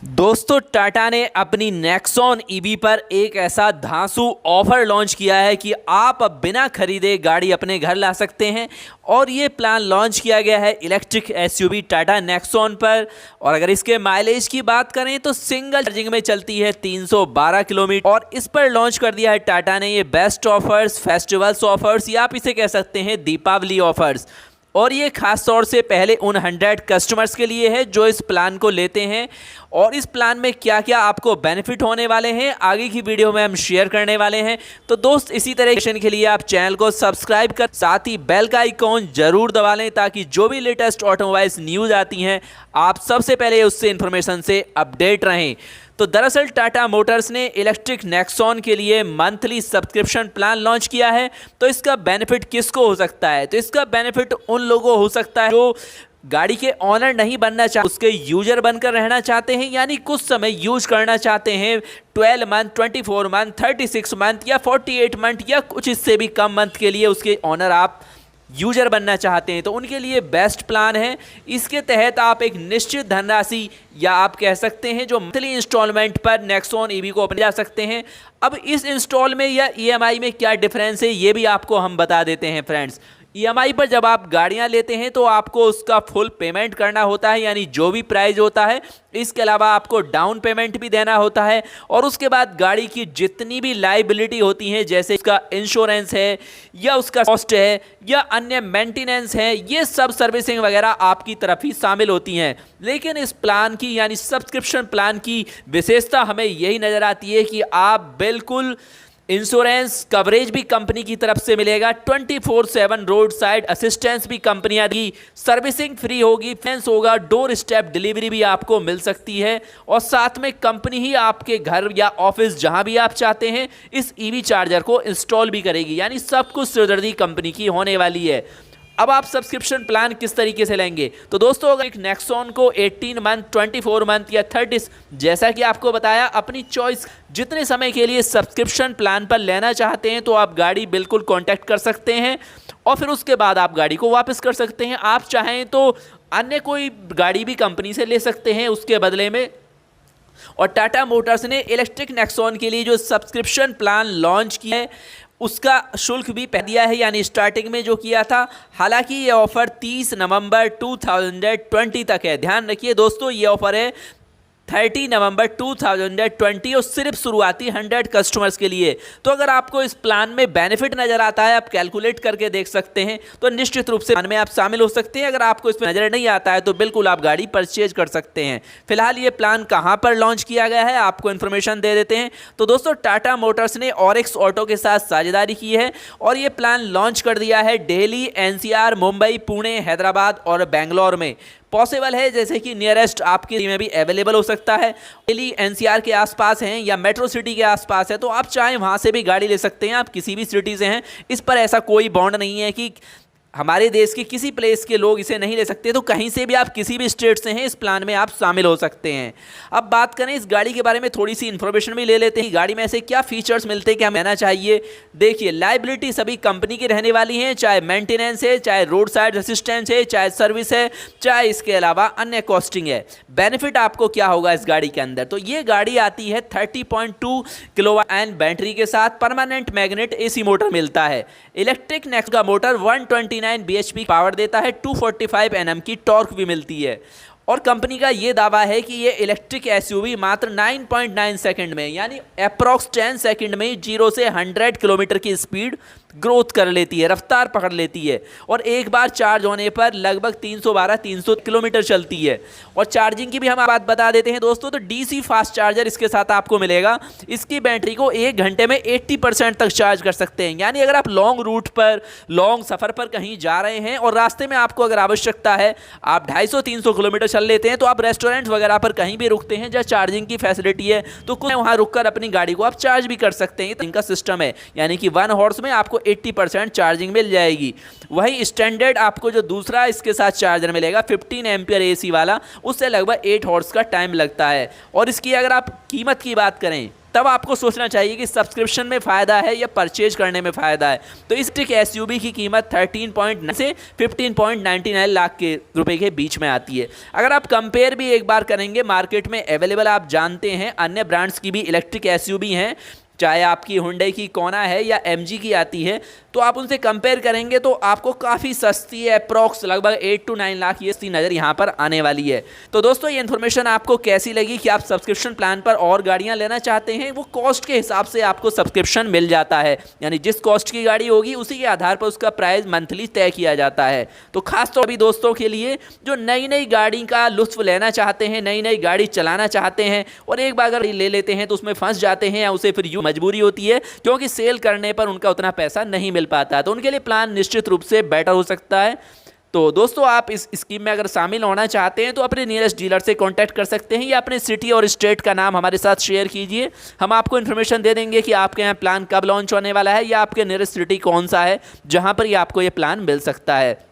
दोस्तों टाटा ने अपनी नेक्सॉन ईवी पर एक ऐसा धांसू ऑफर लॉन्च किया है कि आप अब बिना खरीदे गाड़ी अपने घर ला सकते हैं। और ये प्लान लॉन्च किया गया है इलेक्ट्रिक एसयूवी टाटा नेक्सॉन पर। और अगर इसके माइलेज की बात करें तो सिंगल चार्जिंग में चलती है 312 किलोमीटर। और इस पर लॉन्च कर दिया है टाटा ने ये बेस्ट ऑफर्स, फेस्टिवल्स ऑफर्स, या आप इसे कह सकते हैं दीपावली ऑफर्स। और ये खास तौर से पहले उन 100 कस्टमर्स के लिए है जो इस प्लान को लेते हैं। और इस प्लान में क्या क्या आपको बेनिफिट होने वाले हैं आगे की वीडियो में हम शेयर करने वाले हैं। तो दोस्त इसी तरह के लिए आप चैनल को सब्सक्राइब कर साथ ही बेल का आइकॉन जरूर दबा लें ताकि जो भी लेटेस्ट ऑटोमोबाइल्स न्यूज़ आती हैं आप सबसे पहले उससे इन्फॉर्मेशन से अपडेट रहें। तो दरअसल टाटा मोटर्स ने इलेक्ट्रिक नेक्सॉन के लिए मंथली सब्सक्रिप्शन प्लान लॉन्च किया है। तो इसका बेनिफिट किसको हो सकता है? तो इसका बेनिफिट उन लोगों को हो सकता है जो गाड़ी के ऑनर नहीं बनना चाहते, उसके यूजर बनकर रहना चाहते हैं, यानी कुछ समय यूज करना चाहते हैं। 12 मंथ, 24 मंथ, 36 मंथ या 48 मंथ या कुछ इससे भी कम मंथ के लिए उसके ऑनर आप यूजर बनना चाहते हैं तो उनके लिए बेस्ट प्लान है। इसके तहत आप एक निश्चित धनराशि या आप कह सकते हैं जो मंथली इंस्टॉलमेंट पर नेक्सॉन ईवी को अपने जा सकते हैं। अब इस इंस्टॉल में या ईएमआई में क्या डिफरेंस है ये भी आपको हम बता देते हैं फ्रेंड्स। ईएमआई पर जब आप गाड़ियां लेते हैं तो आपको उसका फुल पेमेंट करना होता है, यानी जो भी प्राइस होता है। इसके अलावा आपको डाउन पेमेंट भी देना होता है और उसके बाद गाड़ी की जितनी भी लाइबिलिटी होती हैं जैसे उसका इंश्योरेंस है या उसका कॉस्ट है या अन्य मेंटेनेंस है, ये सब सर्विसिंग वगैरह आपकी तरफ ही शामिल होती हैं। लेकिन इस प्लान की यानी सब्सक्रिप्शन प्लान की विशेषता हमें यही नज़र आती है कि आप बिल्कुल इंश्योरेंस कवरेज भी कंपनी की तरफ से मिलेगा, 24/7 रोड साइड असिस्टेंस भी कंपनियां दी, सर्विसिंग फ्री होगी, फैंस होगा, डोर स्टेप डिलीवरी भी आपको मिल सकती है। और साथ में कंपनी ही आपके घर या ऑफिस जहां भी आप चाहते हैं इस ईवी चार्जर को इंस्टॉल भी करेगी, यानी सब कुछ सिरदर्दी कंपनी की होने वाली है। अब आप सब्सक्रिप्शन प्लान किस तरीके से लेंगे? तो दोस्तों अगर एक नेक्सॉन को 18 मंथ, 24 मंथ या 30, जैसा कि आपको बताया अपनी चॉइस जितने समय के लिए सब्सक्रिप्शन प्लान पर लेना चाहते हैं तो आप गाड़ी बिल्कुल कांटेक्ट कर सकते हैं और फिर उसके बाद आप गाड़ी को वापस कर सकते हैं। आप चाहें तो अन्य कोई गाड़ी भी कंपनी से ले सकते हैं उसके बदले में। और टाटा मोटर्स ने इलेक्ट्रिक नेक्सॉन के लिए जो सब्सक्रिप्शन प्लान लॉन्च किया है उसका शुल्क भी पह दिया है, यानी स्टार्टिंग में जो किया था। हालांकि ये ऑफ़र 30 नवंबर 2020 तक है। ध्यान रखिए दोस्तों ये ऑफ़र है 30 नवंबर 2020 और सिर्फ शुरुआती 100 कस्टमर्स के लिए। तो अगर आपको इस प्लान में बेनिफिट नज़र आता है आप कैलकुलेट करके देख सकते हैं तो निश्चित रूप से प्लान में आप शामिल हो सकते हैं। अगर आपको इसमें नज़र नहीं आता है तो बिल्कुल आप गाड़ी परचेज कर सकते हैं। फिलहाल ये प्लान कहाँ पर लॉन्च किया गया है आपको इन्फॉर्मेशन दे देते हैं। तो दोस्तों टाटा मोटर्स ने ऑरिक्स ऑटो के साथ साझेदारी की है और ये प्लान लॉन्च कर दिया है दिल्ली, एनसीआर, मुंबई, पुणे, हैदराबाद और बेंगलोर में। पॉसिबल है जैसे कि नियरेस्ट आपके में भी अवेलेबल हो सकता है। दिल्ली एनसीआर के आसपास हैं या मेट्रो सिटी के आसपास है तो आप चाहें वहां से भी गाड़ी ले सकते हैं। आप किसी भी सिटी से हैं, इस पर ऐसा कोई बॉन्ड नहीं है कि हमारे देश के किसी प्लेस के लोग इसे नहीं ले सकते। तो कहीं से भी आप किसी भी स्टेट से हैं इस प्लान में आप शामिल हो सकते हैं। अब बात करें इस गाड़ी के बारे में थोड़ी सी इन्फॉर्मेशन भी ले लेते हैं। गाड़ी में ऐसे क्या फीचर्स मिलते हैं कि हमें लेना चाहिए। देखिए लाइबिलिटी सभी कंपनी की रहने वाली है, चाहे मेंटेनेंस है, चाहे रोड साइड असिस्टेंस है, चाहे सर्विस है, चाहे इसके अलावा अन्य कॉस्टिंग है। बेनिफिट आपको क्या होगा इस गाड़ी के अंदर? तो ये गाड़ी आती है 30.2 किलोवाट बैटरी के साथ, परमानेंट मैग्नेट एसी मोटर मिलता है। इलेक्ट्रिक नेक्सॉन का मोटर 129 bhp पावर देता है, 245 Nm की टॉर्क भी मिलती है। और कंपनी का ये दावा है कि ये इलेक्ट्रिक एसयूवी मात्र 9.9 सेकंड में यानी अप्रॉक्स 10 सेकंड में 0 से 100 किलोमीटर की स्पीड ग्रोथ कर लेती है, रफ्तार पकड़ लेती है। और एक बार चार्ज होने पर लगभग 312-300 किलोमीटर चलती है। और चार्जिंग की भी हम बात बता देते हैं दोस्तों, तो डीसी फास्ट चार्जर इसके साथ आपको मिलेगा। इसकी बैटरी को 1 घंटे में 80% तक चार्ज कर सकते हैं। यानी अगर आप लॉन्ग रूट पर, लॉन्ग सफ़र पर कहीं जा रहे हैं और रास्ते में आपको अगर आवश्यकता है, आप 250-300 किलोमीटर चल लेते हैं तो आप रेस्टोरेंट वगैरह पर कहीं भी रुकते हैं जहाँ चार्जिंग की फैसिलिटी है तो वहाँ रुककर अपनी गाड़ी को आप चार्ज भी कर सकते हैं। इनका सिस्टम है, यानी कि 1 हॉर्स में आपको 80% चार्जिंग मिल जाएगी। वही स्टैंडर्ड आपको जो दूसरा इसके साथ चार्जर मिलेगा 15 एम्पियर एसी वाला, उससे लगभग 8 हॉर्स का टाइम लगता है। और इसकी अगर आप कीमत की बात करें तब आपको सोचना चाहिए कि सब्सक्रिप्शन में फ़ायदा है या परचेज करने में फ़ायदा है। तो इस इलेक्ट्रिक एसयूवी की कीमत 13.9 से 15.99 लाख के रुपए के बीच में आती है। अगर आप कंपेयर भी एक बार करेंगे, मार्केट में अवेलेबल आप जानते हैं अन्य ब्रांड्स की भी इलेक्ट्रिक एसयूवी हैं, चाहे आपकी हुंडई की कोना है या एमजी की आती है, तो आप उनसे कंपेयर करेंगे तो आपको काफ़ी सस्ती है, अप्रॉक्स लगभग 8 to 9 लाख ये नज़र यहाँ पर आने वाली है। तो दोस्तों ये इन्फॉर्मेशन आपको कैसी लगी कि आप सब्सक्रिप्शन प्लान पर और गाड़ियाँ लेना चाहते हैं, वो कॉस्ट के हिसाब से आपको सब्सक्रिप्शन मिल जाता है, यानी जिस कॉस्ट की गाड़ी होगी उसी के आधार पर उसका प्राइस मंथली तय किया जाता है। तो खासतौर पर दोस्तों के लिए जो नई नई गाड़ी का लुत्फ लेना चाहते हैं, नई नई गाड़ी चलाना चाहते हैं और एक बार अगर ले लेते हैं तो उसमें फंस जाते हैं या उसे फिर यूँ मजबूरी होती है क्योंकि सेल करने पर उनका उतना पैसा नहीं मिल पाता, तो उनके लिए प्लान निश्चित रूप से बेटर हो सकता है। तो दोस्तों आप इस स्कीम में अगर शामिल होना चाहते हैं तो अपने नियरेस्ट डीलर से कांटेक्ट कर सकते हैं या अपने सिटी और स्टेट का नाम हमारे साथ शेयर कीजिए। हम आपको इन्फॉर्मेशन दे देंगे कि आपके यहाँ प्लान कब लॉन्च होने वाला है या आपके नियरेस्ट सिटी कौन सा है जहाँ पर ये आपको ये प्लान मिल सकता है।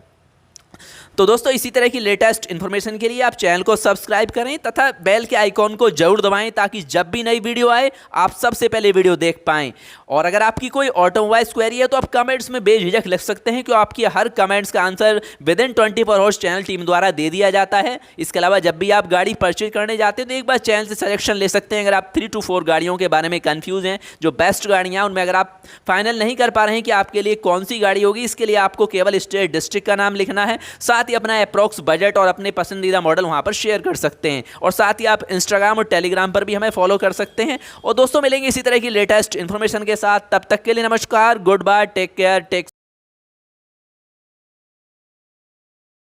तो दोस्तों इसी तरह की लेटेस्ट इन्फॉर्मेशन के लिए आप चैनल को सब्सक्राइब करें तथा बेल के आइकॉन को जरूर दबाएं ताकि जब भी नई वीडियो आए आप सबसे पहले वीडियो देख पाएं। और अगर आपकी कोई ऑटोमोबाइल्स क्वेरी है तो आप कमेंट्स में बेझिझक लिख सकते हैं, क्योंकि आपकी हर कमेंट्स का answer within 24 hours channel team द्वारा दे दिया जाता है। इसके अलावा जब भी आप गाड़ी परचेज करने जाते हैं तो एक बार चैनल से सजेशन ले सकते हैं। अगर आप 3 to 4 गाड़ियों के बारे में कन्फ्यूज़ हैं, जो बेस्ट गाड़ियाँ उनमें अगर आप फाइनल नहीं कर पा रहे हैं कि आपके लिए कौन सी गाड़ी होगी, इसके लिए आपको केवल स्टेट डिस्ट्रिक्ट का नाम लिखना है, साथ ही अपना अप्रॉक्स बजट और अपने पसंदीदा मॉडल वहां पर शेयर कर सकते हैं। और साथ ही आप इंस्टाग्राम और टेलीग्राम पर भी हमें फॉलो कर सकते हैं। और दोस्तों मिलेंगे इसी तरह की लेटेस्ट इन्फॉर्मेशन के साथ, तब तक के लिए नमस्कार, good bye, take care, take